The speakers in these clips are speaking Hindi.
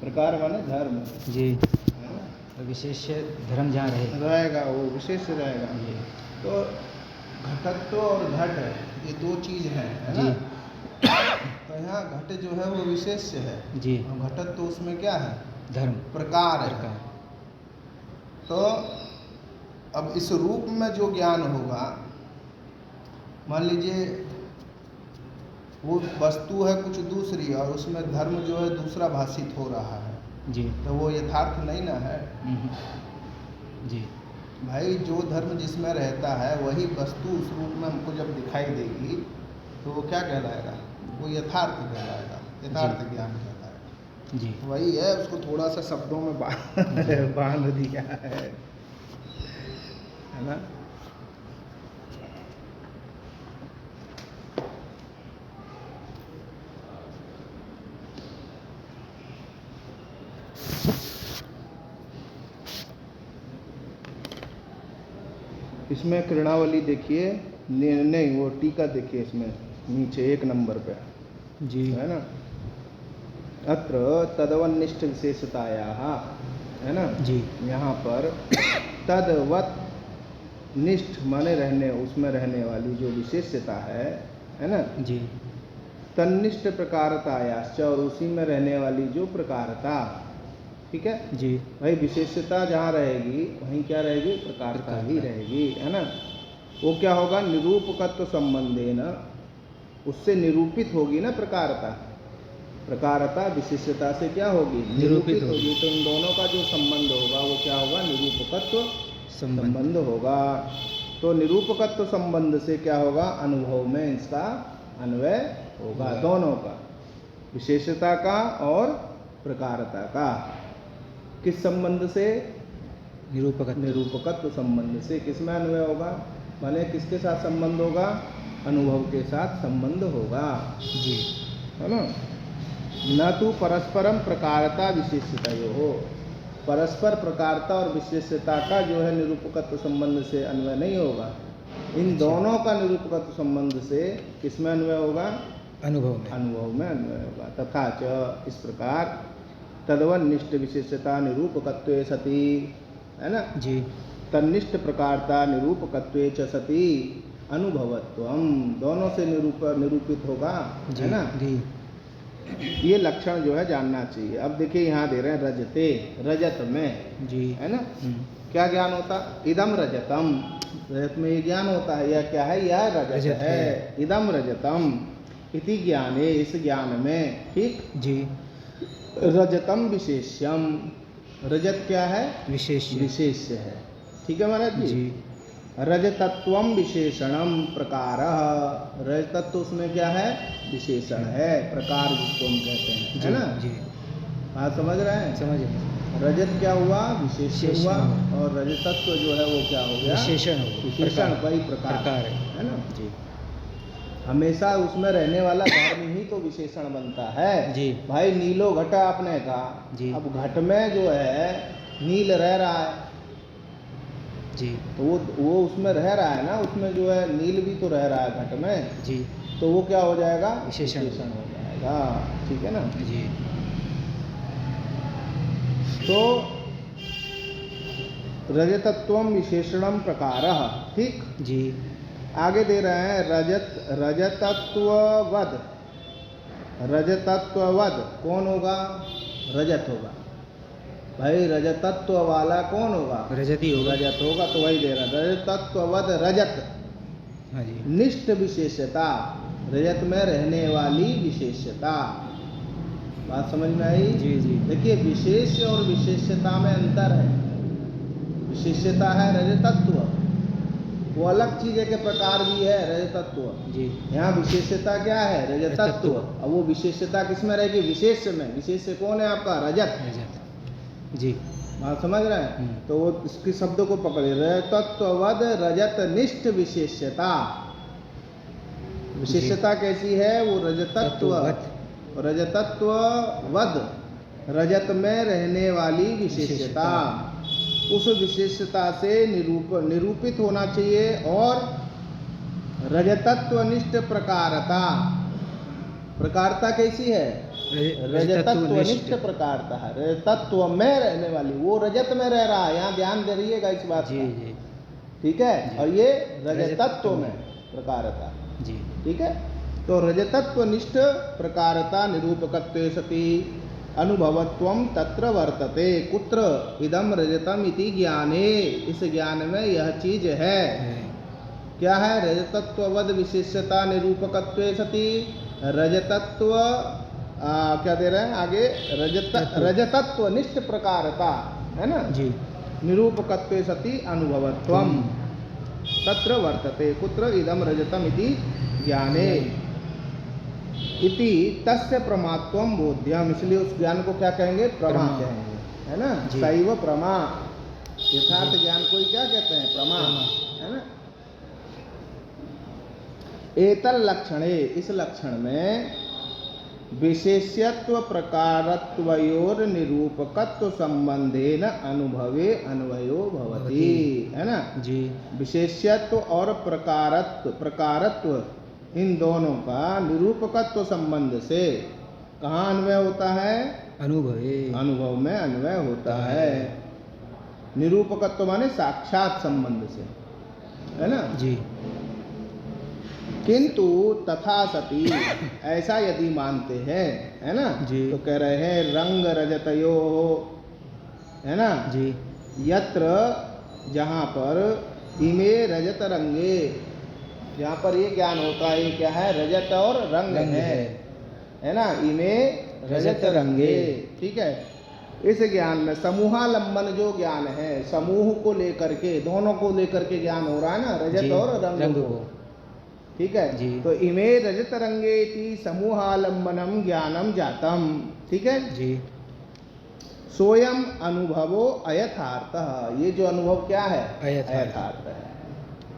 प्रकार माने धर्म जी, है ना, तो विशेष धर्म जहाँ रहेगा वो विशेष रहेगा। जी तो घटत्व और घट ये दो चीज़ है ना। जी तो यहाँ घट जो है वो विशेष है जी, और घटत्व उसमें क्या है, धर्म प्रकार है। प्रकार। तो अब इस रूप में जो ज्ञान होगा, मान लीजिए वो वस्तु है कुछ दूसरी और उसमें धर्म जो है दूसरा भाषित हो रहा है, जी तो वो यथार्थ नहीं ना है। जी भाई जो धर्म जिसमें रहता है वही वस्तु उस रूप में हमको जब दिखाई देगी तो वो क्या कहलाएगा, वो यथार्थ कहलाएगा, यथार्थ ज्ञान कहलाएगा। जी वही है, उसको थोड़ा सा शब्दों में बांध दिया है ना। इसमें कृणावली देखिए, नहीं वो टीका देखिए, इसमें नीचे 1 नंबर पे जी है ना, अत्र तदवन्निष्ठ विशेषतायाः, है ना जी यहाँ पर तदवत निष्ठ माने रहने, उसमें रहने वाली जो विशेषता है ना, जी तन्निष्ठ प्रकारतायाश्च, और उसी में रहने वाली जो प्रकारता, ठीक है जी भाई, विशेषता जहाँ रहेगी वहीं क्या रहेगी, प्रकारता ही रहेगी, है ना। वो क्या होगा, निरूपकत्व संबंधेन, उससे निरूपित होगी ना प्रकारता, प्रकारता विशेषता से क्या होगी, निरूपित होगी। तो इन दोनों का जो संबंध होगा वो क्या होगा, निरूपकत्व संबंध होगा। तो निरूपकत्व संबंध से क्या होगा, अनुभव में इसका अन्वय होगा, दोनों का, विशेषता का और प्रकारता का। किस संबंध से, निरूपकत्व संबंध से। किसमें अन्वय होगा, माने किसके साथ संबंध होगा, अनुभव के साथ संबंध होगा, जी, है ना। न तो परस्परम प्रकारता विशेषतयो हो, परस्पर प्रकारता और विशेषता का जो है निरूपकत्व संबंध से अन्वय नहीं होगा। इन दोनों का निरूपकत्व संबंध से किसमें अन्वय होगा, अनुभव में अन्वय होगा। तथा च, इस प्रकार, तदवन्निष्ठ विशेषता निरूपकत्वे सति, है ना जी, तन्निष्ठ प्रकारता निरूपकत्वे च सति अनुभवत्वम, दोनों से निरूपित होगा, है ना। ये लक्षण जो है जानना चाहिए। अब देखिए यहाँ दे रहे हैं रजते, रजत में, जी, है ना, क्या ज्ञान होता, इदम रजतम, रजत में ये ज्ञान होता है, यह क्या है, यह रजत है, इदम रजतम इति ज्ञाने, इस ज्ञान में, ठीक जी, रजतम विशेष्यम, रजत क्या है, विशेष्य है, ठीक है महाराज जी। रजतत्वम विशेषणम प्रकारः, रजतत्व उसमें क्या है, विशेषण है, प्रकार जिसको हम कहते हैं, है ना जी, बात समझ रहे हैं, समझ रहे। रजत क्या हुआ, विशेष्य हुआ, और रजतत्व जो है वो क्या हो गया, विशेषण, वही प्रकार है ना जी। हमेशा उसमें रहने वाला धर्म ही तो विशेषण बनता है जी। भाई। नीलो घट आपने कहा जी। अब घट में जो है नील रह रहा है जी, तो वो उसमें रह रहा है ना, उसमें जो है नील भी तो रह रहा है घट में जी, तो वो क्या हो जाएगा, विशेषण हो जाएगा, ठीक है ना। जी, तो रजतत्वम विशेषणम प्रकारः, ठीक जी, आगे दे रहे हैं रजतत्ववद, रजतत्ववद कौन होगा, रजत होगा भाई, रजतत्व वाला कौन होगा, रजत ही होगा, रजत होगा। तो वही दे रहा है रजतत्ववद रजत, हाँ जी, निष्ठ विशेषता, रजत में रहने वाली विशेषता, बात समझ में आई। जी, जी, देखिए विशेष और विशेषता में अंतर है, विशेषता है रजतत्व, वो अलग चीज है, के प्रकार भी है रजतत्व जी, यहाँ विशेषता क्या है, रजतत्व। अब वो विशेषता किसमें रहेगी, विशेष में, विशेष कौन है आपका, रजत, जी, बात समझ रहे हैं। तो वो इसके शब्दों को पकड़े, रजतत्ववद रजत निष्ठ विशेषता, विशेषता कैसी है, वो रजतत्व, रजतत्ववद रजत में रहने वाली विशेषता, उस विशेषता से निरूपित होना चाहिए। और रजतत्वनिष्ठ प्रकारता, प्रकारता कैसी है, रजतत्वनिष्ठ प्रकारता है, रजतत्व में रहने वाली, वो रजत में रह रहा है, यहाँ ध्यान दे रहिएगा इस बात जी का, जी ठीक है। जी। और ये रजतत्व रजतत्व में में। प्रकारता, जी ठीक है। तो रजतत्वनिष्ठ प्रकारता निरूपकत्वे सति अनुभवत्वम तत्र वर्तते, कुत्र इदम रजतम इति ज्ञाने, इस ज्ञान में यह चीज है। क्या है? रजतत्ववद विशेषता निरूपकत्वे सति, रजतत्व क्या दे रहे हैं आगे, रजतत्वनिष्ठ प्रकारता है ना जी। निरूपकत्वे सति अनुभवत्वम तत्र वर्तते, कुत्र इदम रजतम इति ज्ञाने इति तस्य प्रमात्वम बोध्यम, इसलिए उस ज्ञान को क्या कहेंगे? प्रमा प्रमा। कहेंगे, है ना। जी। सैव प्रमा, यथार्थ ज्ञान को ही क्या कहते हैं? प्रमा, है ना। एतल लक्षणे, इस लक्षण में विशेष्यत्व प्रकारत्वयोर निरूपकत्व संबंधेन अनुभवे अन्वयो भवति, है ना। जी। विशेष्यत्व और प्रकारत्व इन दोनों का निरूपकत्व संबंध से कहाँ अन्वय होता है? अनुभवे, अनुभव में अन्वय होता है। निरूपकत्व माने साक्षात संबंध से, है ना। जी। किंतु तथा सती, ऐसा यदि मानते हैं, है ना जी। तो कह रहे हैं रंग रजतयो, है ना जी। यत्र, जहाँ पर इमे रजत रंगे, जहाँ पर ये ज्ञान होता है, ये क्या है? रजत और रंग है ना। इमे रजत रंगे, ठीक है। इस ज्ञान में समूहालंबन जो ज्ञान है, समूह को लेकर के, दोनों को लेकर के ज्ञान हो रहा है ना, रजत जी, और रंग को, ठीक है जी। तो इमे रजत रंगेति समूहालंबनम ज्ञानम जातम, ठीक है जी। सोयम अनुभवो अयथार्थ, ये जो अनुभव क्या है? अयथार्थ है।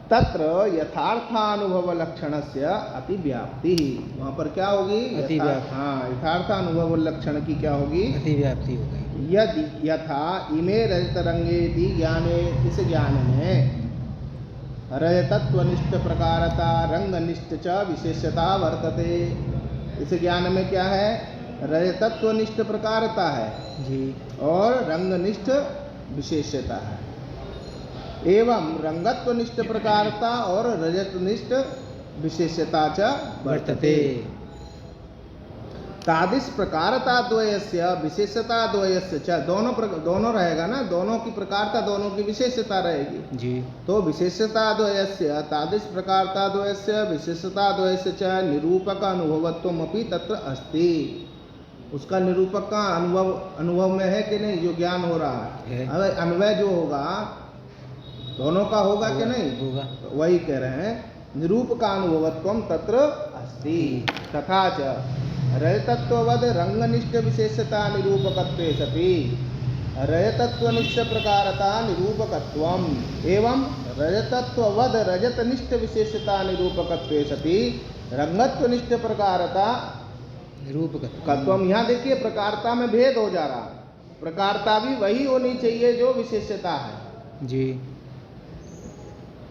तत्र यथार्थानुभव लक्षणस्य अतिव्याप्ति, वहाँ पर क्या होगी? अतिव्याप्ति। हाँ, यथार्थानुभव लक्षण की क्या होगी? अतिव्याप्ति हो गई। यदि यथा इमे रजत रंगेति ज्ञाने, इस ज्ञान में रजतत्वनिष्ठ प्रकारता रंगनिष्ठ च विशेषता वर्तते, इस ज्ञान में क्या है? रजतत्वनिष्ठ प्रकारता है जी। और रंगनिष्ठ विशेषता है, एवं रंगत्वनिष्ठ प्रकारता और रजतनिष्ठ विशेषता च वर्तते। तादृश प्रकारता द्वयस्य विशेषता द्वयस्य च, दोनों रहेगा ना, दोनों की प्रकारता, दोनों की विशेषता रहेगी। जी। तो विशेषता द्वयस्य, तादृश प्रकारता द्वयस्य विशेषता द्वयस्य च निरूपक अनुभवत्वमपि तत्र अस्ति, उसका निरूपक का अनुभव में है कि नहीं? जो ज्ञान हो रहा है, अन्वय जो होगा दोनों का होगा कि नहीं? होगा। तो वही कह रहे हैं, निरूपक अनुभवत्वम तत्र अस्ति, तथा च रजतत्ववद रंगनिष्ठ विशेषता निरूपकत्वे सति रजतत्वनिष्ठ प्रकारता निरूपकत्वम, एवं रजतत्ववद रजतनिष्ठ विशेषता निरूपकत्वे सति रंगत्वनिष्ठ प्रकारता निरूपकत्वम। यहाँ देखिए प्रकारता में भेद हो जा रहा, प्रकारता भी वही होनी चाहिए जो विशेषता है जी,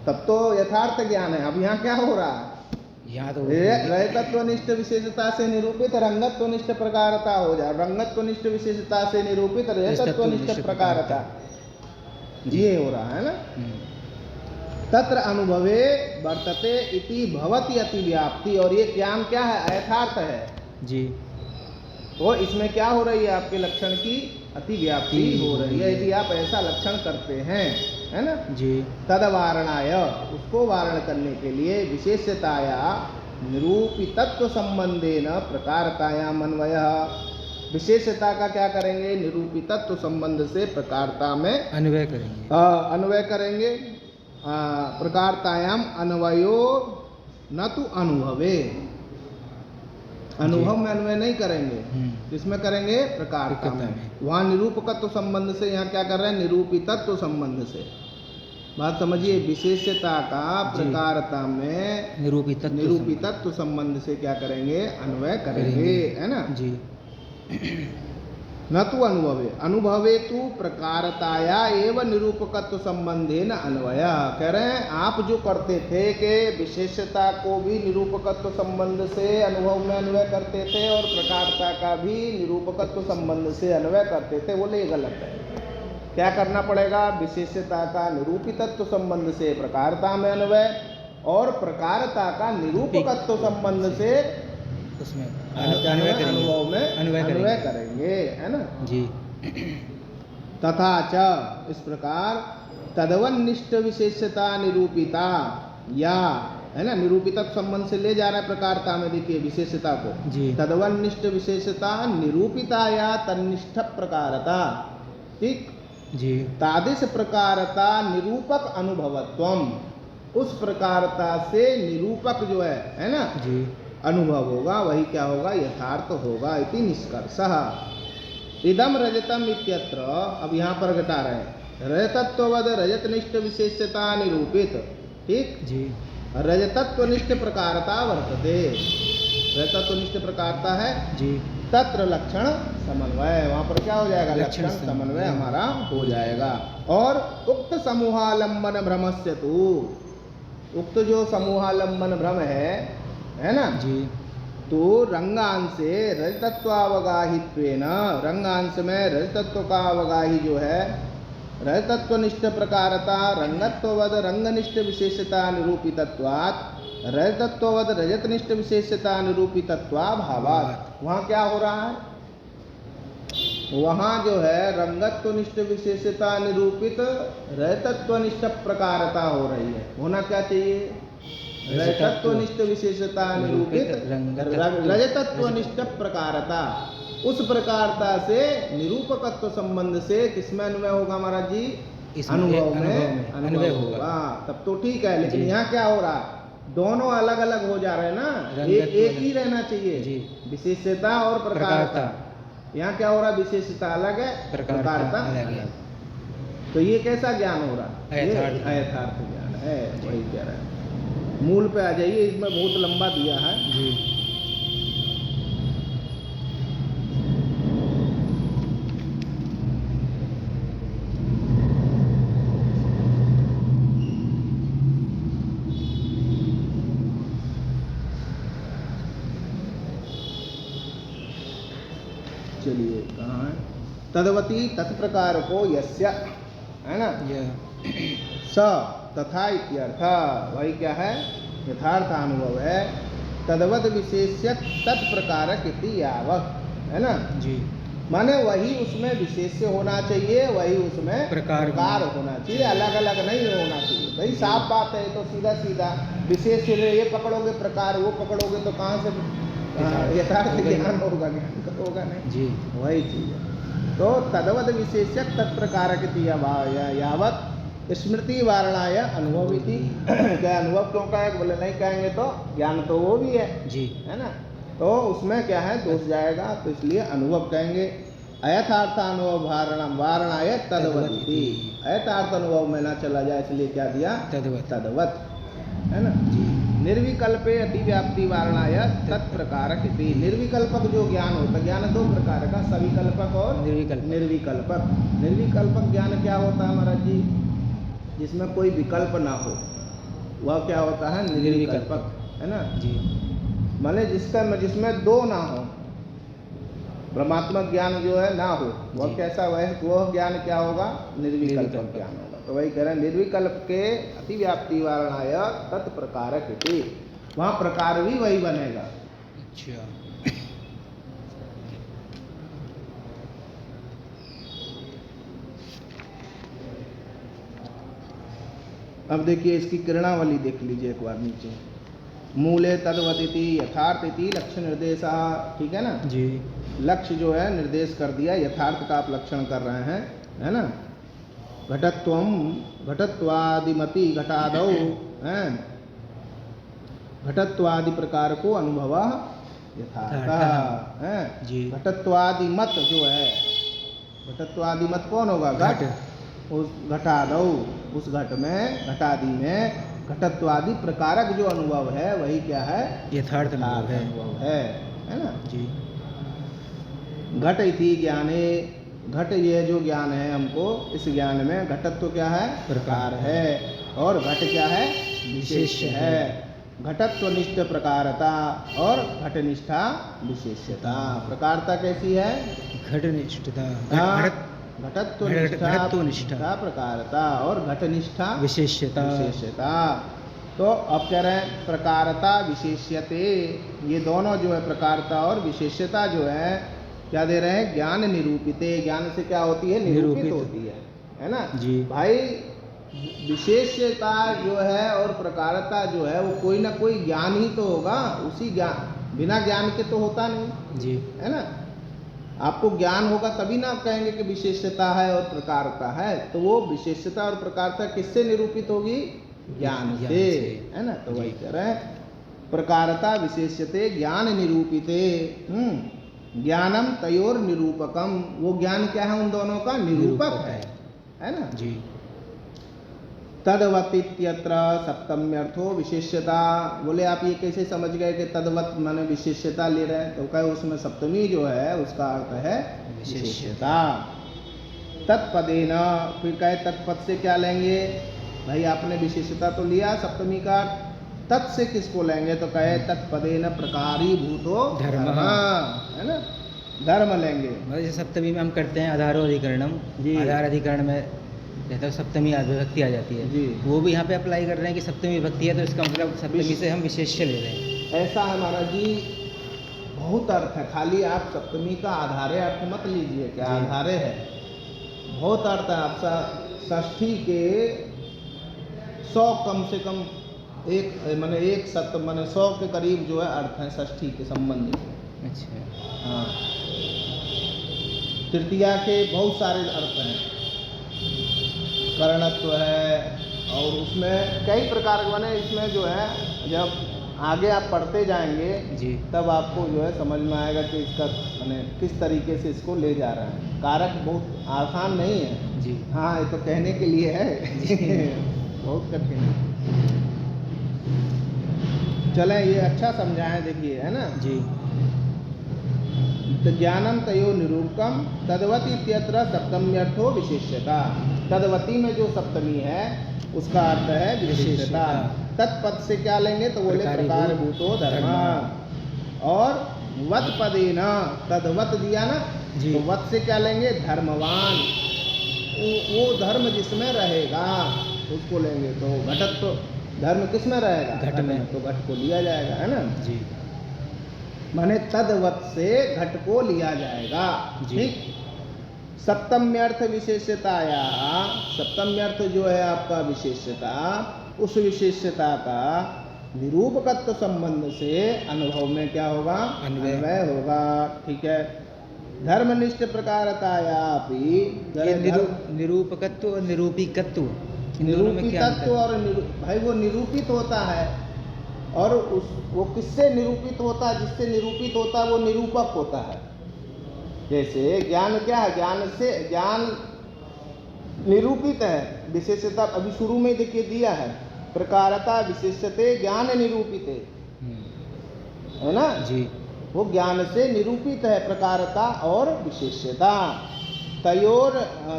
तब तो यथार्थ ज्ञान है। अब यहाँ क्या हो रहा है? यहाँ तो रजतत्वनिष्ठ विशेषता से निरूपित रंगत्वनिष्ठ प्रकारता हो जाए, रंगत्वनिष्ठ विशेषता से निरूपित रजतत्वनिष्ठ प्रकारता, ये हो रहा है ना। तत्र अनुभवे वर्तते इति भवति अतिव्याप्ति, और ये ज्ञान क्या है? अयथार्थ है जी। तो इसमें क्या हो रही है? आपके लक्षण की अतिव्याप्ति हो रही है, यदि आप ऐसा लक्षण करते हैं, है ना जी। तद वारणाय, उसको वारण करने के लिए विशेषताया निरूपितत्व संबंधेन प्रकारतायाम अन्वय, विशेषता का क्या करेंगे? निरूपितत्व संबंध से प्रकारता में अन्वय करेंगे। अन्वय करेंगे। प्रकारतायाम अन्वयो न तो अनुभवे, अनुभव में अन्वय नहीं करेंगे, किसमें करेंगे? प्रकारता में। वहाँ निरूपकत्व संबंध से, यहाँ क्या कर रहे हैं? निरूपितत्व संबंध से। बात समझिए, विशेषता का प्रकारता में निरूपितत्व संबंध से क्या करेंगे? अन्वय करेंगे, है ना जी। न तु अनुभवे अनुभवे तु प्रकारताया एवं निरूपकत्व संबंधेन अन्वय। कह रहे हैं आप जो करते थे कि विशेषता को भी निरूपकत्व संबंध से अनुभव में अन्वय करते थे और प्रकारता का भी निरूपकत्व संबंध से अन्वय करते थे, बोले ये गलत है। क्या करना पड़ेगा? विशेषता का निरूपितत्व संबंध से प्रकारता में अन्वय और प्रकारता का निरूपकत्व संबंध से उसमें अनुभव में अन्वय करेंगे, है ना जी। तथा च इस प्रकार तदवनिष्ठ विशेषता निरूपिता या, है ना, निरूपिता संबंध से ले जा रहा है प्रकारता में, देखिए विशेषता को जी। तदवनिष्ठ विशेषता निरूपिता या तन्निष्ठ प्रकारता, ठीक जी। तादृश प्रकारता निरूपक अनुभवत्वम, उस प्रकारता से निरूपक जो है ना जी, अनुभव होगा, वही क्या होगा? यथार्थ होगा। इति निष्कर्षः। इदम रजतम इत्यत्र, अब यहाँ पर घटा रहे हैं, रजतत्ववद रजतनिष्ठ विशेषता निरूपित, ठीक जी। रजतत्वनिष्ठ प्रकारता वर्तते, रजतत्वनिष्ठ प्रकारता है जी। तत्र लक्षण समन्वय, वहाँ पर क्या हो जाएगा? लक्षण समन्वय हमारा हो जाएगा। और उक्त समूहालंबन भ्रमस्य तु, उक्त जो समूहालंबन भ्रम है ना जी, तो रंगांशे रजतत्वावगाहित्वेन, रंगांश में रजतत्व का अवगाही जो है रजतत्वनिष्ठ प्रकारता रंगत्ववद रंगनिष्ठ विशेषता निरूपितत्वात् रजतत्ववद रजतनिष्ठ विशेषता निरूपितत्वाभावात्, वहाँ क्या हो रहा है? वहाँ जो है रंगत्वनिष्ठ विशेषता निरूपित रजतत्वनिष्ठ प्रकारता हो रही है। होना क्या चाहिए? रजतत्वनिष्ठ विशेषता निरूपित रजतत्वनिष्ठ प्रकारता, उस प्रकारता से निरूपकत्व संबंध से किसमें अन्वय होगा महाराज जी? अनुभव में अन्वय होगा, तब तो ठीक है। लेकिन यहाँ क्या हो रहा है? दोनों अलग अलग हो जा रहे हैं ना, एक ही रहना चाहिए, विशेषता और प्रकारता। यहाँ क्या हो रहा है? विशेषता अलग है, प्रकारता अलग है। तो ये कैसा ज्ञान हो रहा है? ये अयथार्थ ज्ञान है, वही कह रहे हैं। मूल पे आ जाइए, इसमें बहुत लंबा दिया है जी। चलिए कहाँ है? तदवती तत्प्रकार को यस्य, है ना, स तथा इत्यर्थ, वही क्या है? यथार्थ अनुभव है। तदवत विशेष्य तत्प्रकारक इति यावत्, है ना जी। माने वही उसमें विशेष्य होना चाहिए, वही उसमें प्रकार होना चाहिए, अलग अलग नहीं होना चाहिए। भाई साफ बात है, तो सीधा सीधा विशेष ये पकड़ोगे प्रकार, वो पकड़ोगे तो कहाँ से यथार्थ ज्ञान होगा? ज्ञान होगा नहीं जी, वही चीज है। तो तदवद विशेष्य तत्प्रकारक इति यावत् स्मृति वारणाय अनुभव इति, क्या अनुभव क्यों कहेंगे? बोले नहीं कहेंगे तो ज्ञान तो वो भी है जी, है ना, तो उसमें क्या है? दोष जाएगा, तो इसलिए अनुभव कहेंगे। अयथार्थ अनुभव वारणाय तदवत इति, अयथार्थ अनुभव में ना चला जाए इसलिए क्या दिया? तदवत, है ना जी। निर्विकल्पे अतिव्याप्ति वारणाय तत्प्रकारक इति, निर्विकल्पक जो ज्ञान होता है, ज्ञान दो प्रकार का, सविकल्पक और निर्विकल्पक। निर्विकल्पक ज्ञान क्या होता है महाराज जी? जिसमें कोई विकल्प ना हो, वह क्या होता है? निर्विकल्पक, है ना जी। माने जिसमें दो ना हो, ब्रह्मात्मक ज्ञान जो है ना हो, वह कैसा? वह ज्ञान क्या होगा? निर्विकल्पक ज्ञान होगा। तो वही कह रहे हैं निर्विकल्प के अतिव्याप्ति वारणाय तत्प्रकारक इति, वहाँ प्रकार भी वही बनेगा। अच्छा, अब देखिए इसकी किरणावली देख लीजिए एक बार नीचे। मूले तद्वदिति यथार्थ इति लक्ष्य निर्देशा, ठीक है ना जी। लक्ष्य जो है निर्देश कर दिया, यथार्थ का आप लक्षण कर रहे हैं, है ना। घटत्वम घटत्वादिमति घटादौ, हैं घटत्वादि प्रकार को अनुभव यथार्थ है जी। घटत्वादिमत जो है, घटत्वादिमत कौन होगा? घट। उस घटादौ, उस घट में, घटादि में घटत्वादि प्रकारक जो अनुभव है वही क्या है? यथार्थ अनुभव है ना जी। घट इति ज्ञाने, घट ये जो ज्ञान है हमको, इस ज्ञान में घटत्व क्या है? प्रकार है, और घट क्या है? विशेष्य है। घटत्वनिष्ठ प्रकारता और घटनिष्ठा विशेष्यता। प्रकारता कैसी है? घटनिष्ठता, घटत्वनिष्ठा प्रकारता और घटनिष्ठा विशेष्यता। तो अब कह रहे हैं प्रकारता विशेष्यते, ये दोनों जो है प्रकारता और विशेष्यता जो है क्या दे रहे हैं? ज्ञान निरूपिते। ज्ञान से क्या होती है? निरूपित होती है ना जी भाई। विशेष्यता जो है और प्रकारता जो है वो कोई ना कोई ज्ञान ही तो होगा, उसी ज्ञान, बिना ज्ञान के तो होता नहीं जी, है ना। आपको ज्ञान होगा तभी ना आप कहेंगे कि विशेष्यता है और प्रकारता है। तो वो विशेष्यता और प्रकारता किससे निरूपित होगी? ज्ञान से, है ना। तो वही कह रहे हैं प्रकारता विशेष्यते ज्ञान निरूपिते। ज्ञानम तयोर निरूपकम, वो ज्ञान क्या है? उन दोनों का निरूपक है ना जी। तदवत इत्यत्र सप्तम्यर्थो विशेष्यता। बोले आप ये कैसे समझ गए कि तदवत माने विशेष्यता ले रहे हैं? तो कहे उसमें सप्तमी जो है उसका अर्थ है विशेष्यता। तत्पदेन, फिर कहे तत्पद से क्या लेंगे? भाई आपने विशेष्यता तो लिया सप्तमी का, तत् से किसको लेंगे? तो कहे तत्पदेन प्रकारी भूतो धर्म, है ना, धर्म लेंगे। जैसे सप्तमी में हम करते हैं आधारो अधिकरणम, आधार अधिकरण में रहता है सप्तमी विभक्ति आ जाती है जी। वो भी यहाँ पे अप्लाई कर रहे हैं कि सप्तमी विभक्ति है, तो इसका मतलब सप्तमी से हम विशेष्य ले रहे हैं। ऐसा है महाराज जी, बहुत अर्थ है। खाली आप सप्तमी का आधारे अर्थ मत लीजिए, क्या आधारे है, बहुत अर्थ है। आपका षष्ठी के 100 कम से कम एक माने एक सप्त माने 100 के करीब जो है अर्थ है षष्ठी के संबंध में। अच्छा, हाँ, तृतीया के बहुत सारे अर्थ हैं, करणत्व है, और उसमें कई प्रकार के बने। इसमें जो है जब आगे आप पढ़ते जाएंगे जी, तब आपको जो है समझ में आएगा कि इसका माने किस तरीके से इसको ले जा रहा है। कारक बहुत आसान नहीं है जी। हाँ, ये तो कहने के लिए है बहुत कठिन है। चलें, ये अच्छा समझाएं, देखिए, है ना जी। तो ज्ञानम तयो निरूपकम तदवती इत्यत्र सप्तम्यर्थो विशेष्यता। तदवती में जो सप्तमी है उसका अर्थ है विशेष्यता। तत्पद से क्या लेंगे? तो बोले प्रकार भूतो धर्म, और वत पदेन, तदवत दिया ना, तो वत से क्या लेंगे? धर्मवान, वो धर्म जिसमें रहेगा उसको लेंगे। तो घटत्व धर्म किस में रहेगा? घट में, तो घट को लिया जाएगा, है ना जी। माने तदवत से घट को लिया जाएगा। ठीक। सप्तम्यर्थ विशेष्यताया, सप्तम्यर्थ जो है आपका विशेष्यता, उस विशेष्यता का निरूपकत्व संबंध से अनुभव में क्या होगा? अन्वय होगा। ठीक है। धर्मनिष्ठ प्रकारताया निरूपकत्व और निरूपिकत्व, निरूपितत्व और भाई वो निरूपित होता है, और वो किससे निरूपित होता है? जिससे निरूपित होता है वो निरूपक होता है। जैसे ज्ञान क्या है? ज्ञान निरूपित है, विशेषता अभी शुरू में देखिए दिया है, प्रकारता विशेषते ज्ञान निरूपित है ना जी। वो ज्ञान से निरूपित है, प्रकारता और विशेष्यता। तयोर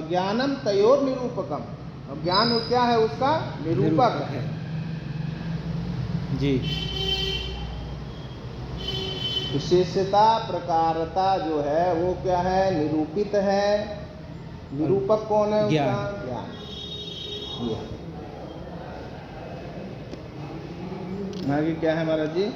ज्ञानम तयोर निरूपकम, अब ज्ञान क्या है? उसका निरूपक है जी। विशेषता प्रकारता जो है वो क्या है? निरूपित है। निरूपक कौन है? उसका ज्ञान। आगे क्या है महाराज जी?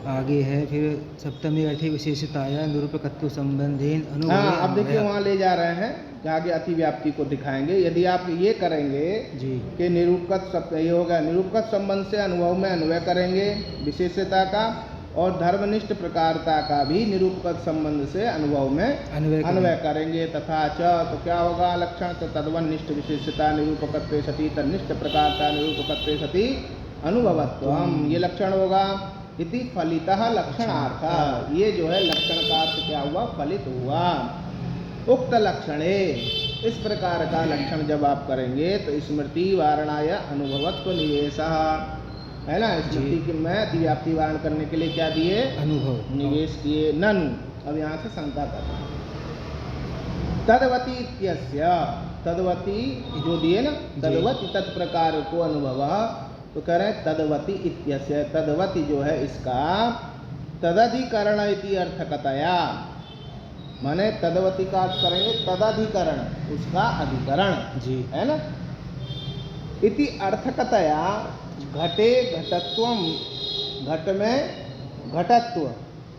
आगे है फिर सप्तमी अर्थी विशेषताया निरूपकत्व संबंधेन अनुभव। हाँ, अब देखिए वहाँ ले जा रहे हैं, आगे अतिव्याप्ति को दिखाएंगे। यदि आप ये करेंगे जी कि निरूपक, ये होगा निरूपक संबंध से अनुभव में अन्वय करेंगे विशेषता का, और धर्मनिष्ठ प्रकारता का भी निरूपक संबंध से अनुभव में अन्वय करेंगे। तथा च, तो क्या होगा लक्षण? तो तद्वनिष्ठ विशेषता निरूपकत्वे सति तन्निष्ठ प्रकारता निरूपकत्वे सति अनुभवत्वम, ये लक्षण होगा। इति फलितः लक्षणार्थ, ये जो है लक्षण का अर्थ क्या हुआ? फलित हुआ। उक्त लक्षणे, इस प्रकार का लक्षण जब आप करेंगे तो स्मृति वारणाय अनुभवत्व निवेश है ना। स्मृति की मैं अतिव्याप्ति वारण करने के लिए क्या दिए? अनुभव निवेश किए। ननु अब यहाँ से शंका करना। तदवती इत्यस्य, तदवती जो दिए ना, तदवती तत्प्रकार को अनुभव, तो कह रहे हैं तदवती इत्यस्य, तदवती जो है इसका तदधिकरण इति अर्थकतया, माने तदवती का अर्थ करेंगे तदधिकरण, उसका अधिकरण जी है ना। इति अर्थकतया घटे घटत्वम, घट में घटत्व,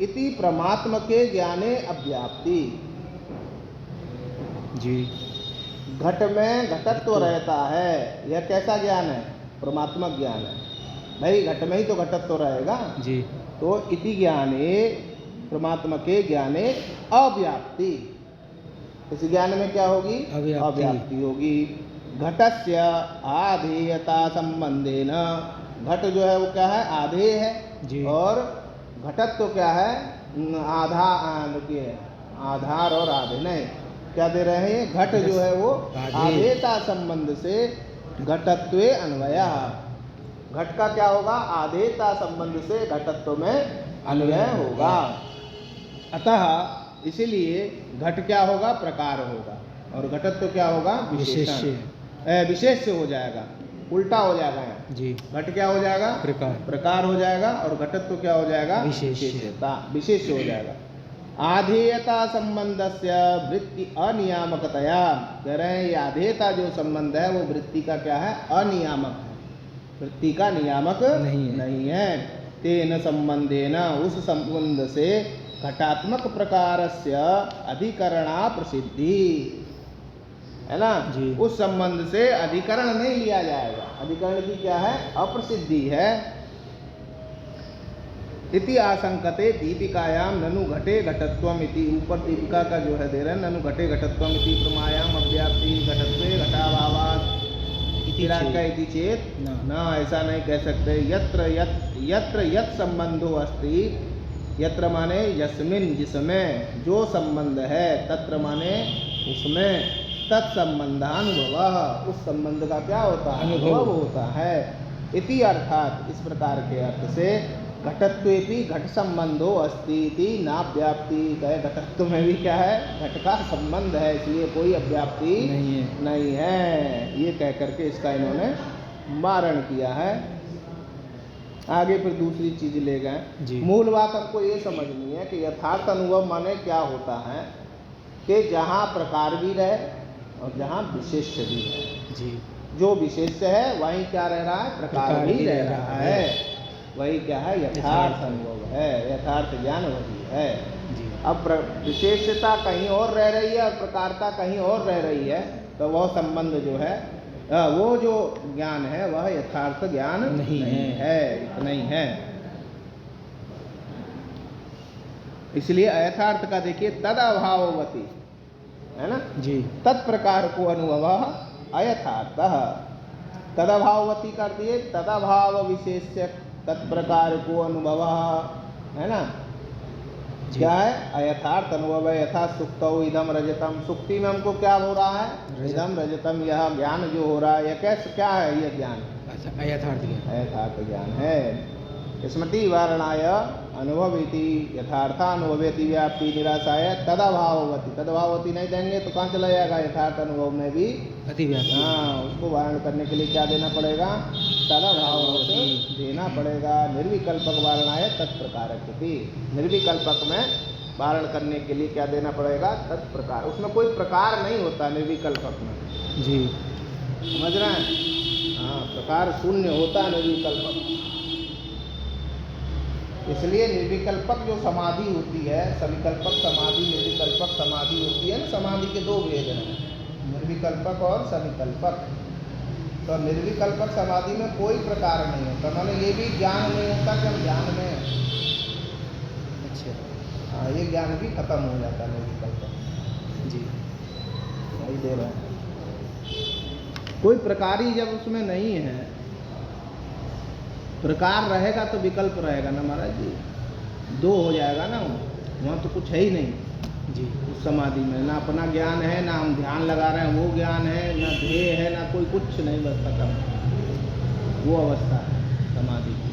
इति परमात्म के ज्ञाने अव्याप्ति, जी घट में घटत्व रहता है, यह कैसा ज्ञान है? परमात्मा ज्ञान है भाई, घट में ही तो घटत्व रहेगा। जी तो इति ज्ञाने, परमात्मा के ज्ञाने अव्याप्ति, इस ज्ञान में क्या होगी? अव्याप्ति होगी। घटस्य आधेयता संबंधेन, घट जो है वो क्या है? आधेय है जी। और घटत्व क्या है? आधार और आधेय नहीं, क्या दे रहे हैं? घट जो है वो आधेयता संबंध से घटत्वे अन्वय, घट का क्या होगा? आधेयता संबंध से घटत्व में अन्वय होगा। अतः इसीलिए घट क्या होगा? प्रकार होगा, और घटत्व क्या होगा? विशेषण, विशेष हो जाएगा, उल्टा हो जाएगा यहाँ जी। घट क्या हो जाएगा? प्रकार हो जाएगा, और घटत्व क्या हो जाएगा? विशेषता, विशेष हो जाएगा। आधेयता संबंधस्य वृत्ति अनियामकतया, कह रहे हैं ये आधेयता जो संबंध है वो वृत्ति का क्या है? अनियामक है, वृत्ति का नियामक नहीं है। तेन संबंधेन, उस संबंध से घटात्मक प्रकारस्य अधिकरणा प्रसिद्धि, है ना जी। उस संबंध से अधिकरण नहीं लिया जाएगा, अधिकरण की क्या है? अप्रसिद्धि है। इति आशंकते दीपिकायाम ननु घटे घटत्वम इति, ऊपर दीपिका का जो है दे रहे हैं, ननु घटे घटत्वम इति प्रमायाम अव्याप्ति घटत्वे घटाभावात् इति चेत न, ऐसा नहीं कह सकते। यत्र यत् संबंधो अस्ति, यत्र माने यस्मिन, जिसमें जो संबंध है, तत्र माने उसमें, तत्संबंधानुभव, उस संबंध का क्या होता है? अनुभव होता है। इति अर्थात, इस प्रकार के अर्थ से घटत्वेपि घट संबंधो अस्ति इति नाव्याप्ति, कहे घटत्व में भी क्या है? घट का संबंध है, इसलिए कोई अव्याप्ति नहीं है। ये कह करके इसका इन्होंने वारण किया है। आगे फिर दूसरी चीज ले गए। मूल बात हमको ये समझनी है कि यथार्थ अनुभव माने क्या होता है कि जहाँ प्रकार भी रहे और जहाँ विशेष्य भी रहे। जी। जो विशेष्य है वहीं क्या रह रहा है? प्रकार भी रह रहा है, वही क्या है? यथार्थ अनुभव है, यथार्थ ज्ञान वही है। अब विशेषता कहीं और रह रही है और प्रकारता कहीं और रह रही है, तो वह संबंध जो है, वो जो ज्ञान है वह यथार्थ ज्ञान नहीं है, इतना ही है। इसलिए अयथार्थ का देखिए तद अभाववती, है ना जी। तत्प्रकार को अनुभव अयथार्थ, तद अभाववती कर दिए, तद अभाव विशेष्य तत्प्रकार को अनुभव, है ना। क्या है? अयथार्थ अनुभव है। यथा सुक्तौ इदम रजतम, सुक्ति में हमको क्या हो रहा है? इदम रजतम, यह ज्ञान जो हो रहा है, यह कैसे क्या है? यह ज्ञान अयथार्थ ज्ञान है। स्मृति वारणाय अनुभव इति यथार्थानुभवेति व्याप्ति निराशाय तदभाववती, तदभाववती नहीं देंगे तो कहाँ चला जाएगा? यथार्थ अनुभव में भी अतिव्याप्ति। हाँ, उसको वारण करने के लिए क्या देना पड़ेगा? तदभाववती देना पड़ेगा। निर्विकल्पक वारणाय तत्प्रकारक, निर्विकल्पक में वारण करने के लिए क्या देना पड़ेगा? तत्प्रकार। उसमें कोई प्रकार नहीं होता निर्विकल्पक में जी, समझ रहे हैं? हाँ, प्रकार शून्य होता है निर्विकल्पक। इसलिए निर्विकल्पक जो समाधि होती है, सविकल्पक समाधि, निर्विकल्पक समाधि होती है ना, समाधि के दो भेद हैं, निर्विकल्पक और सविकल्पक। तो निर्विकल्पक समाधि में कोई प्रकार नहीं होता, माने ये भी ज्ञान नहीं होता कि हम ज्ञान में हैं। अच्छा, हाँ, ये ज्ञान भी खत्म हो जाता है निर्विकल्पक। जी, वही दे रहे हैं। कोई प्रकार ही जब उसमें नहीं है, प्रकार रहेगा तो विकल्प रहेगा ना महाराज जी, दो हो जाएगा ना, वहाँ तो कुछ है ही नहीं जी। उस समाधि में, ना अपना ज्ञान है, ना हम ध्यान लगा रहे हैं वो ज्ञान है, ना ध्येय है, ना कोई कुछ नहीं, बस खत्म। वो अवस्था है समाधि की।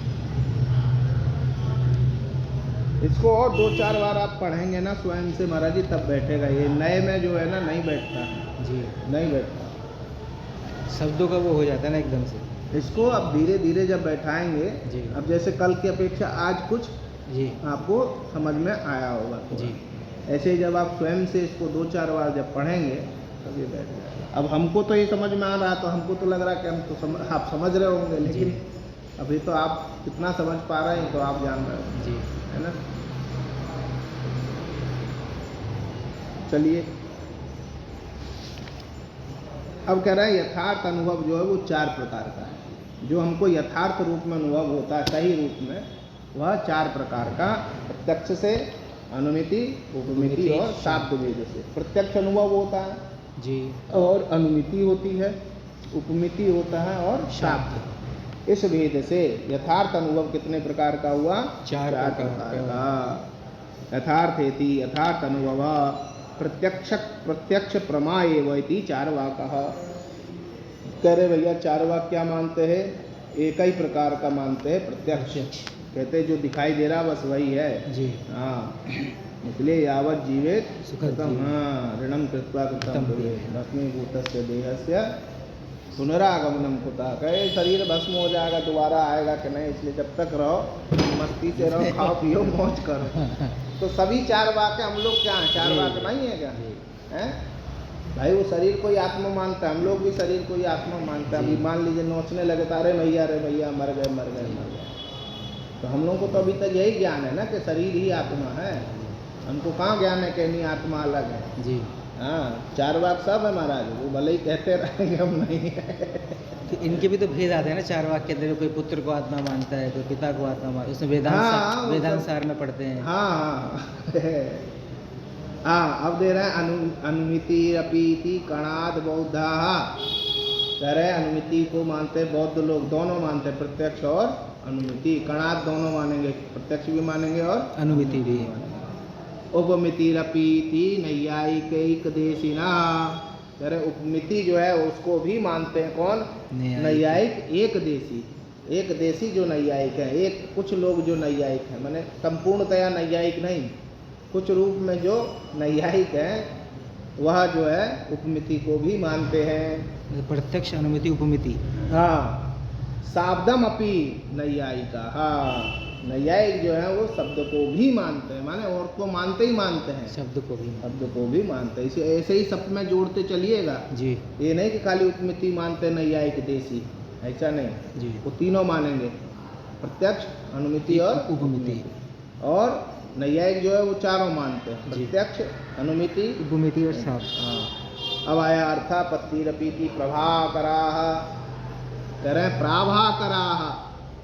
इसको और 2-4 बार आप पढ़ेंगे ना स्वयं से महाराज जी, तब बैठेगा। ये नए में जो है ना नहीं बैठता है, जी। नहीं बैठता। शब्दों का वो हो जाता है ना एकदम से। इसको अब धीरे धीरे जब बैठाएंगे, जी। अब जैसे कल की अपेक्षा आज कुछ जी। आपको समझ में आया होगा थोड़ा। जी। ऐसे ही जब आप स्वयं से इसको 2-4 बार जब पढ़ेंगे तब ये बैठ जाएगा। अब हमको तो ये समझ में आ रहा, तो हमको तो लग रहा कि हम तो आप समझ रहे होंगे, लेकिन अभी तो आप कितना समझ पा रहे हैं तो आप जान रहे हो, जी। है ना। चलिए, अब कह रहा है यथार्थ अनुभव जो है वो 4 प्रकार का है। जो हमको यथार्थ रूप में अनुभव होता है, सही रूप में, वह 4 प्रकार का। प्रत्यक्ष से, अनुमिति, उपमिति और शाब्द वेद से। प्रत्यक्ष अनुभव होता है जी, और अनुमिति होती है, उपमिति होता है और शाब्द। इस भेद से यथार्थ अनुभव कितने प्रकार का हुआ? 4 प्रकार का। यथार्थेति यथार्थ अनुभव प्रत्यक्ष प्रमा एव इति चार्वाकः। कह रहे भैया चार्वाक क्या मानते हैं? एक ही प्रकार का मानते हैं, प्रत्यक्ष। कहते हैं जो दिखाई दे रहा बस वही है जी। हाँ, इसलिए यावत जीवेत सुखम, हाँ, ऋणम कृत्वा कृतम भवेत् भस्मीभूतस्य देहस्य पुनरागमनम कुतः। कहे शरीर भस्म हो जाएगा, दोबारा आएगा कि नहीं, इसलिए जब तक रहो मस्ती से रहो, खाओ पियो मौज करो। तो सभी 4 वाक्य हम लोग क्या हैं? 4 वाक्य नहीं है क्या? हैं भाई, वो शरीर को ही आत्मा मानता है, हम लोग भी शरीर को ही आत्मा मानता है। अभी मान लीजिए नोचने लगे तो अरे भैया मर गए। तो हम लोगों को तो अभी तक यही ज्ञान है ना कि शरीर ही आत्मा है। हमको कहाँ ज्ञान है कि नहीं आत्मा अलग है जी। हाँ, 4 वाक्य सब है महाराज, वो भले ही कहते रहेंगे हम नहीं है। तो इनके भी तो भेद आते हैं ना 4 वाक्य के अंदर। कोई पुत्र को आत्मा मानता है, कोई पिता को आत्मा मानता है, उसमें वेदांत सार में पढ़ते हैं। हाँ, अब दे रहे हैं अनुमिति अपीति कणाद बौद्धा। कह रहे हैं अनुमिति को मानते बौद्ध लोग, दोनों मानते हैं, प्रत्यक्ष और अनुमिति। कणाद दोनों मानेंगे, प्रत्यक्ष भी मानेंगे और अनुमिति भी। उपमिति रपीति नैयायिक देशिना। कह रहे उपमिति जो है उसको भी मानते हैं कौन? नैयायिक। एक देशी जो नैयायिक है, एक कुछ लोग जो नैयायिक हैं, माने संपूर्णतया नैयायिक नहीं, कुछ रूप में जो नैयायिक हैं वह जो है उपमिति को भी मानते हैं। प्रत्यक्ष, अनुमिति, उपमिति। हाँ, शाब्दम अपि नैयायिका। हाँ, नैयायिक जो है वो शब्द को भी मानते हैं, माने और को मानते ही मानते हैं, शब्द को भी मानते हैं। इसे ऐसे ही सब में जोड़ते चलिएगा जी। ये नहीं कि खाली उपमिति मानते हैं नैयायिक देशी, ऐसा नहीं जी। वो तीनों मानेंगे, प्रत्यक्ष, अनुमिति और उपमिति। और नैयायिक जो है वो चारों मानते हैं, प्रत्यक्ष, अनुमिति, उपमिति और शाब्द। हाँ, अब आया अर्थापत्ति रपीति प्रभाकराः। कह रहे हैं प्राभाकराः।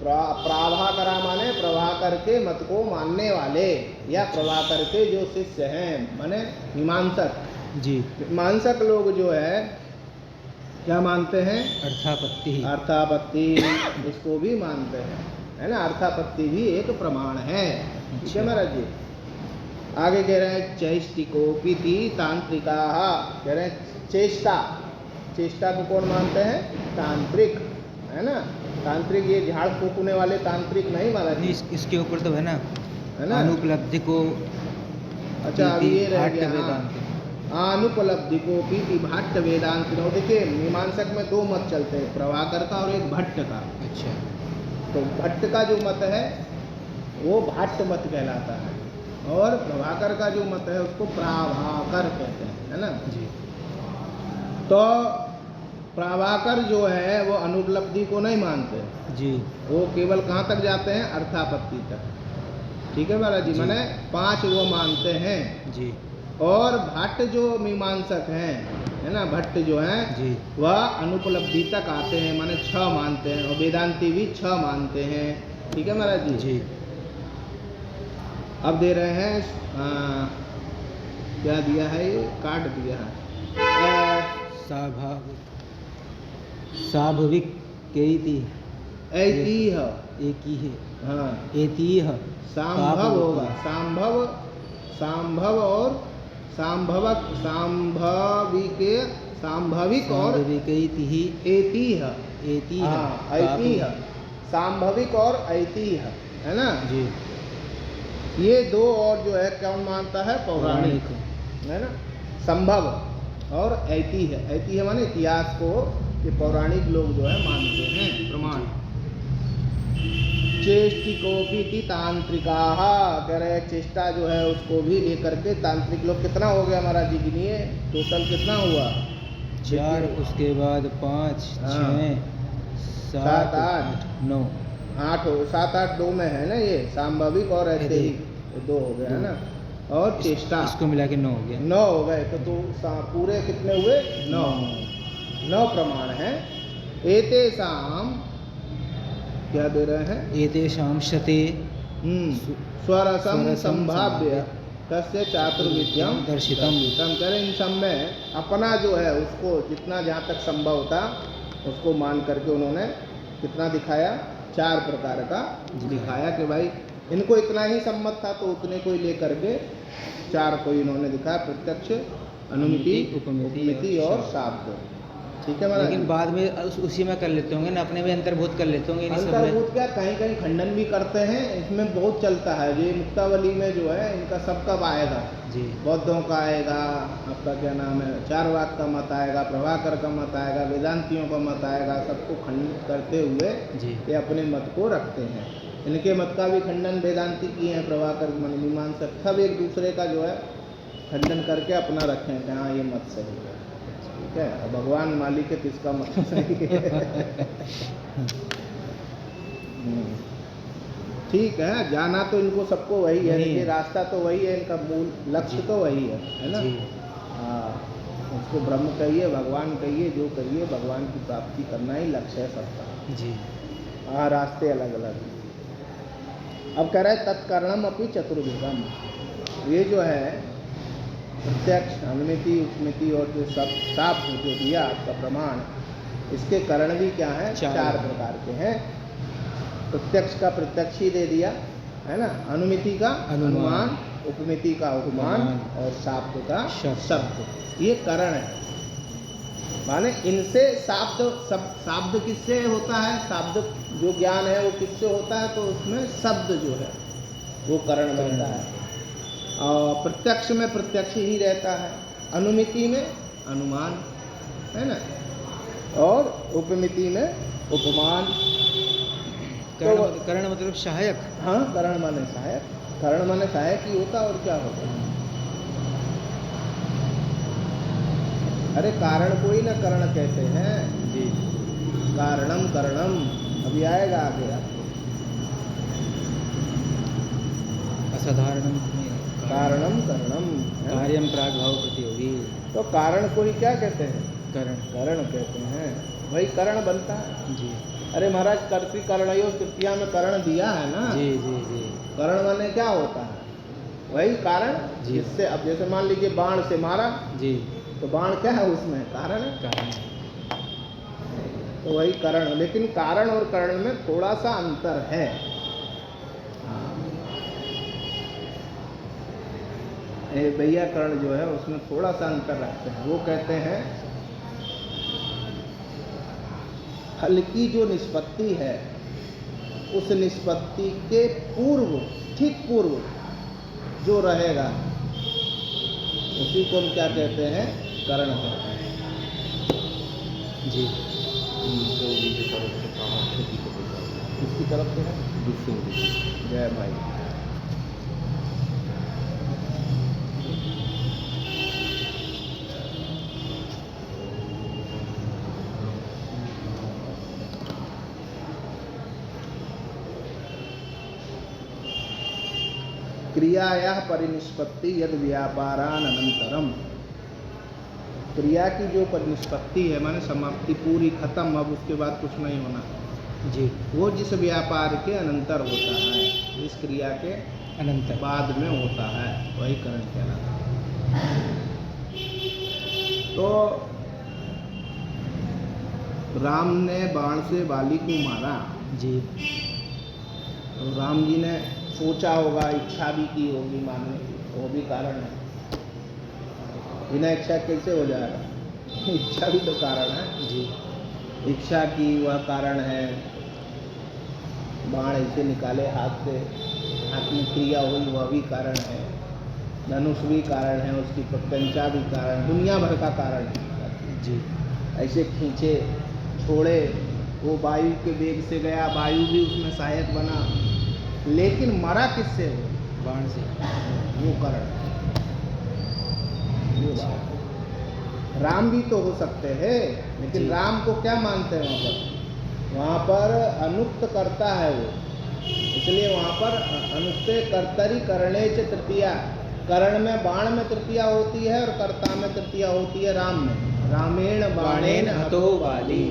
प्राभाकरा माने प्रभाकर के मत को मानने वाले, या प्रभाकर के जो शिष्य हैं, माने मीमांसक जी। मीमांसक लोग जो है क्या मानते हैं? अर्थापत्ति इसको भी मानते हैं, है ना। अर्थापत्ति भी एक प्रमाण है, ठीक है महाराज जी। आगे कह रहे हैं चैष्टिकोपिति तांत्रिकाः। कह रहे हैं चेष्टा को कौन मानते हैं? तांत्रिक, है ना। तांत्रिक ये झाड़ फूकने वाले तांत्रिक नहीं महाराज। इसके ऊपर तो है ना अनुपलब्धि को। अच्छा, अभी ये रह गया अनुपलब्धि को पीति भाट्ट वेदांत। देखिए मीमांसक में 2 मत चलते हैं, प्रभाकर का और एक भट्ट का। अच्छा, तो भट्ट का जो मत है वो भाट्ट मत कहलाता है, और प्रभाकर का जो मत है उसको प्राभाकर कहते हैं, है ना जी। तो प्रभाकर जो है वो अनुपलब्धि को नहीं मानते जी, वो केवल कहाँ तक जाते हैं? अर्थापत्ति तक, ठीक है महाराज जी। माने 5 वो मानते हैं जी। और भट्ट जो मीमांसक हैं, है ना, भट्ट जो हैं जी, वह अनुपलब्धि तक आते हैं, माने 6 मानते हैं, और वेदांती भी 6 मानते हैं, ठीक है महाराज जी जी। अब दे रहे हैं क्या दिया है? ये काट दिया है, स्वाभाविक ऐतीह, एक ही है। हाँ, ऐतीह संभव होगा, संभव और संभवक, सांभविक और ऐतीह, सांभविक और ऐतीह, है ना जी। ये दो और जो है कौन मानता है? पौराणिक, है ना। संभव और ऐतिह्य, ऐतिह्य माने इतिहास को ये पौराणिक लोग जो है मानते हैं प्रमाण। चेष्टिकोपी तांत्रिका, कह रहे चेष्टा जो है उसको भी लेकर के तांत्रिक लोग, कितना हो गया महाराज जी गिनिए, टोटल कितना हुआ? 4, उसके बाद 5, 6, 7, 8, 9, 8 हो, 7, 8 2 में है ना, ये सांभाविक और ऐसे ही 2 हो गए, है ना। और चेष्टा इसको मिला के 9 हो गया। 9 हो गए, तो पूरे कितने हुए? 9 प्रमाण हैं। एतेषाम, क्या दे रहे हैं? एतेषां शते स्वरसम संभाव्य तस्य चातुर्विद्यम दर्शितम। कह रहे इन सब में अपना जो है उसको जितना जहाँ तक संभव था उसको मान करके उन्होंने कितना दिखाया? 4 प्रकार का दिखाया कि भाई इनको इतना ही सम्मत था तो उतने को ही लेकर के 4 को इन्होंने दिखाया, प्रत्यक्ष, अनुमिति, उपमिति और शाब्द। ठीक है महाराज। लेकिन बाद में उसी में कर लेते होंगे ना, अपने में अंतर्भूत कर लेते होंगे। अंतर्भूत क्या, कहीं कहीं खंडन भी करते हैं, इसमें बहुत चलता है। ये मुक्तावली में जो है इनका सबका आएगा जी, बौद्धों का आएगा, आपका क्या नाम है, चारवाक का मत आएगा, प्रभाकर का मत आएगा, वेदांतियों का मत आएगा। सबको खंडित करते हुए जी, ये अपने मत को रखते हैं। इनके मत का भी खंडन वेदांति किए हैं, प्रभाकर मीमांसक, सब एक दूसरे का जो है खंडन करके अपना रखे हैं कि हाँ ये मत सही है। ठीक है, भगवान मालिक है किसका मत सही है। ठीक है, जाना तो इनको सबको वही है, ये रास्ता तो वही है, इनका मूल लक्ष्य तो वही है ना। हाँ, उसको ब्रह्म कहिए, भगवान कहिए, जो कहिए, भगवान की प्राप्ति करना ही लक्ष्य है सबका जी। हाँ, रास्ते अलग अलग। अब कह रहे हैं तत्कर्णम अपनी चतुर्विधम, ये जो है प्रत्यक्ष, अनुमिति, उपमिति और जो सब साफ जो दिया आपका प्रमाण, इसके कारण भी क्या है? 4 प्रकार के हैं। प्रत्यक्ष का प्रत्यक्ष ही दे दिया है ना, अनुमिति का अनुमान, उपमिति का उपमान और शाब्द का शब्द। ये कारण है, माने इनसे शाब्द किससे होता है? शाब्द जो ज्ञान है वो किससे होता है? तो उसमें शब्द जो है वो कारण बनता है। और प्रत्यक्ष में प्रत्यक्ष ही रहता है, अनुमिति में अनुमान, है ना, और उपमिति में उपमान। करण मतलब सहायक। हाँ, करण माने सहायक, करण माने सहायक ही होता और क्या होता। अरे कारण को ही ना करण कहते हैं जी, कारणम करणम, अभी आएगा आगे आपको। असाधारणम कारणम करणम, कार्यम प्रागभाव प्रतियोगी। तो कारण को ही क्या कहते हैं? करण। करण कहते हैं, वही करण बनता है जी। अरे महाराज, कर्तृकरणयो तृतीया में करण दिया है ना। जी जी जी। करण माने क्या होता है? वही कारण, जिससे अब जैसे मान लीजिए बाण से मारा जी, तो बाण क्या है? उसमें कारण है, कारण। तो वही कारण। लेकिन कारण और करण में थोड़ा सा अंतर है। वैयाकरण जो है उसमें थोड़ा सा अंतर रखते हैं। वो कहते हैं फल की जो निष्पत्ति है उस निष्पत्ति के पूर्व, ठीक पूर्व जो रहेगा उसी को हम क्या कहते हैं? करण कहते हैं। जी। किसकी तरफ से है? जय भाई। क्रियाया परिनिष्पत्ति यद व्यापारान अनंतरम, क्रिया की जो परिनिष्पत्ति है माने समाप्ति पूरी खत्म, अब उसके बाद कुछ नहीं होना जी, वो जिस व्यापार के अनंतर होता है, इस क्रिया के अनंतर बाद में होता है, वही करण कहलाता है। तो राम ने बाण से बाली को मारा जी, तो राम जी ने सोचा होगा, इच्छा भी की होगी मानने की, वो भी कारण है। बिना इच्छा कैसे हो जाएगा? इच्छा भी तो कारण है जी। इच्छा की वह कारण है। बाण ऐसे निकाले हाथ से, आत्मिक क्रिया हुई वह भी कारण है, धनुष भी कारण है, उसकी प्रत्यंचा भी कारण, दुनिया भर का कारण है जी। ऐसे खींचे छोड़े, वो वायु के वेग से गया, वायु भी उसमें सहायक बना, लेकिन मरा किससे हो? बाण से। वो कारण, वो बात। राम भी तो हो सकते हैं, लेकिन जी। राम को क्या मानते हैं वहाँ पर अनुक्त करता है वो, इसलिए वहाँ पर अनुक्ते कर्तरी करणे च तृतीया, करण में बाण में तृतीया होती है और कर्ता में तृतीया होती है राम में। रामेण बाणेन हतो बाली,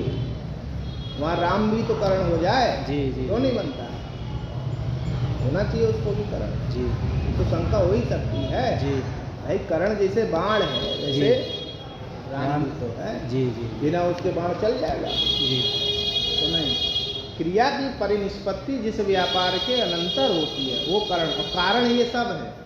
वहाँ राम भी तो करण हो जाए, जी जी। क्यों नहीं बनता? होना चाहिए उसको भी करण, जी तो शंका हो ही सकती है जी। भाई, करण जैसे बाण है वैसे राम भी तो है, जी जी बिना उसके बाण चल जाएगा जी। तो नहीं। क्रिया की परिनिष्पत्ति जिस व्यापार के अनंतर होती है वो कारण, और कारण ये सब है।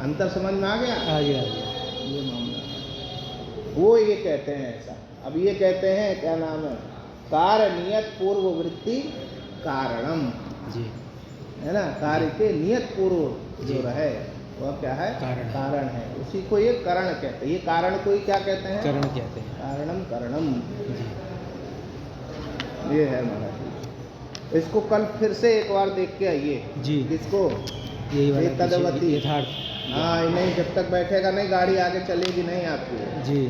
अंतर समझ में आ गया? आ गया, आ गया। ये मामला है, वो ये कहते हैं ऐसा। अब ये कहते हैं क्या नाम है, कार्य नियत पूर्व वृत्ति कारणम, जी है ना, कार्य के नियत पूर्व जो जी। रहे वह क्या है? कारण है। कारण है, उसी को ये करण कहते हैं। ये कारण को ही क्या कहते हैं? करण कहते हैं। कारणम करणम, जी ये है महाराज। इसको कल फिर से एक बार देख के आइए। जी। किसको? यही वाला तदवती। यथार्थ। हाँ नहीं, जब तक बैठेगा नहीं गाड़ी आगे चलेगी नहीं आपकी। जी।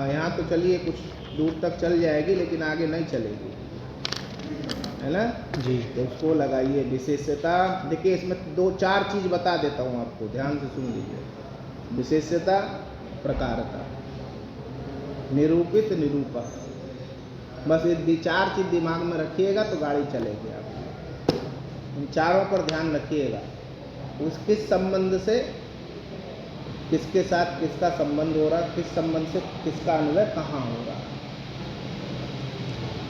यहाँ तो चलिए कुछ दूर तक चल जाएगी, लेकिन आगे नहीं चलेगी, है ना? जी। तो उसको लगाइए विशेषता। देखिए इसमें 2-4 चीज़ बता देता हूँ आपको, ध्यान से सुन लीजिए। विशेषता, प्रकारता, निरूपित, निरूपक, बस ये 4 चीज़ दिमाग में रखिएगा तो गाड़ी चलेगी आपकी। इन चारों पर ध्यान रखिएगा। उस किस संबंध से किसके साथ किसका संबंध हो रहा, किस संबंध से किसका अन्वय कहाँ हो रहा।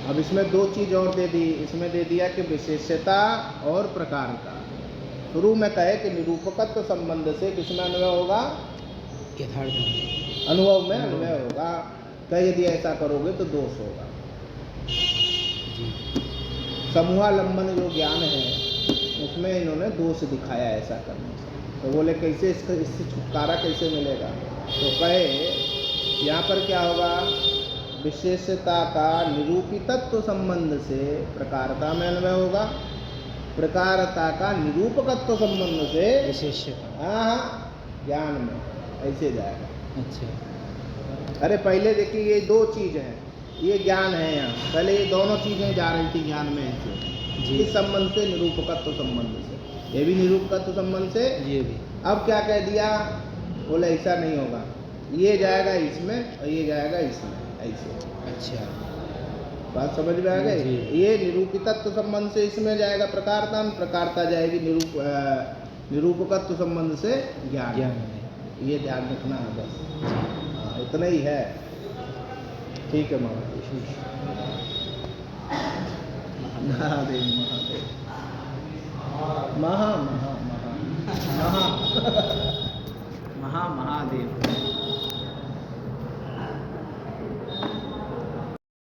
अब इसमें 2 चीज़ और दे दी, इसमें दे दिया कि विशेषता और प्रकारता। शुरू में कहे कि निरूपकत्व संबंध से किसमें अन्वय होगा? यथार्थ अनुभव में अन्वय होगा। कहे यदि ऐसा करोगे तो दोष होगा। जी। समूहालंबन जो ज्ञान है उसमें इन्होंने दोष दिखाया ऐसा करने से। तो बोले कैसे इससे छुटकारा कैसे मिलेगा? तो कहे यहाँ पर क्या होगा, विशेषता का निरूपितत्व संबंध से प्रकारता में अन्वय होगा, प्रकारता का निरूपकत्व संबंध से विशेषता। हाँ ज्ञान में ऐसे जाएगा। अच्छा। अरे पहले देखिए ये 2 चीज़ हैं, ये ज्ञान है यहाँ, पहले ये दोनों चीज़ें जा रही थी ज्ञान में ऐसे। जी। इस संबंध से, निरूपकत्व संबंध से, ये भी निरूपकत्व संबंध से। ये भी। अब क्या कह दिया, बोले ऐसा नहीं होगा, ये जाएगा इसमें और ये जाएगा इसमें, ऐसे। अच्छा। बात समझ में आ गई? जी। ये निरूपितत्व संबंध से इसमें जाएगा प्रकारता में, प्रकारता जाएगी निरूपकत्व संबंध से ज्ञान में। ये ध्यान रखना है बस। हाँ इतना ही है। ठीक है महादेव। महादेव महादेव महा महा महा महा महा महादेव।